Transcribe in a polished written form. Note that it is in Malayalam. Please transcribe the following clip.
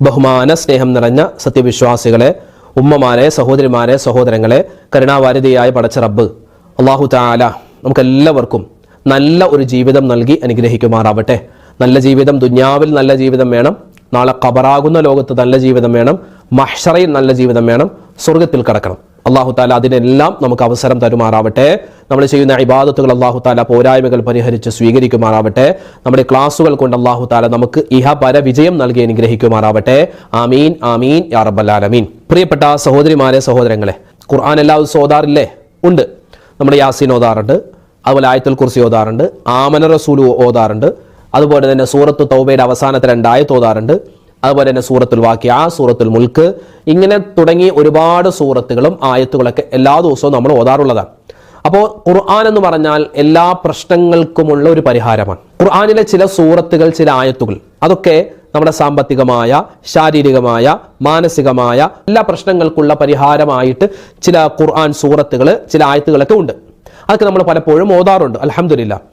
ബഹുമാന സ്നേഹം നിറഞ്ഞ സത്യവിശ്വാസികളെ, ഉമ്മമാരെ, സഹോദരിമാരെ, സഹോദരങ്ങളെ, കരുണാവാരിധിയായ പടച്ച റബ്ബ് അല്ലാഹു തആല നമുക്കെല്ലാവർക്കും നല്ല ഒരു ജീവിതം നൽകി അനുഗ്രഹിക്കുമാറാവട്ടെ. നല്ല ജീവിതം, ദുനിയാവിൽ നല്ല ജീവിതം വേണം, നാളെ ഖബറാകുന്ന ലോകത്ത് നല്ല ജീവിതം വേണം, മഹ്ശറയിൽ നല്ല ജീവിതം വേണം, സ്വർഗത്തിൽ കടക്കണം. അല്ലാഹു തആല അതിനെല്ലാം നമുക്ക് അവസരം തരുമാറാവട്ടെ. നമ്മൾ ചെയ്യുന്ന ഇബാദത്തുകൾ അല്ലാഹു തആല പോരായ്മകൾ പരിഹരിച്ച് സ്വീകരിക്കുമാറാവട്ടെ. നമ്മുടെ ക്ലാസുകൾ കൊണ്ട് അല്ലാഹു തആല നമുക്ക് ഇഹപര വിജയം നൽകി അനുഗ്രഹിക്കുമാറാവട്ടെ. ആമീൻ ആമീൻ യാ റബ്ബൽ ആലമീൻ. പ്രിയപ്പെട്ട സഹോദരിമാരെ, സഹോദരങ്ങളെ, ഖുർആൻ എല്ലാ ദിവസവും ഓതാറില്ലേ? ഉണ്ട്. നമ്മുടെ യാസീൻ ഓതാറുണ്ട്, അതുപോലെ ആയത്തുൽ കുർസി ഓതാറുണ്ട്, ആമന റസൂൽ ഓതാറുണ്ട്, അതുപോലെ തന്നെ സൂറത്തു തൗബയുടെ അവസാനത്തെ 2 ആയത്ത് ഓതാറുണ്ട്, അതുപോലെ തന്നെ സൂറത്തുൽ വാഖിഅ, സൂറത്തുൽ മുൽക്ക്, ഇങ്ങനെ തുടങ്ങി ഒരുപാട് സൂറത്തുകളും ആയത്തുകളൊക്കെ എല്ലാ ദിവസവും നമ്മൾ ഓതാറുള്ളതാണ്. അപ്പോൾ ഖുർആൻ എന്ന് പറഞ്ഞാൽ എല്ലാ പ്രശ്നങ്ങൾക്കുമുള്ള ഒരു പരിഹാരമാണ്. ഖുർആനിലെ ചില സൂറത്തുകൾ, ചില ആയത്തുകൾ, അതൊക്കെ നമ്മുടെ സാമ്പത്തികമായ, ശാരീരികമായ, മാനസികമായ എല്ലാ പ്രശ്നങ്ങൾക്കുള്ള പരിഹാരമായിട്ട് ചില ഖുർആൻ സൂറത്തുകൾ, ചില ആയത്തുകളൊക്കെ ഉണ്ട്. അതൊക്കെ നമ്മൾ പലപ്പോഴും ഓതാറുണ്ട്. അൽഹംദുലില്ലാഹ്.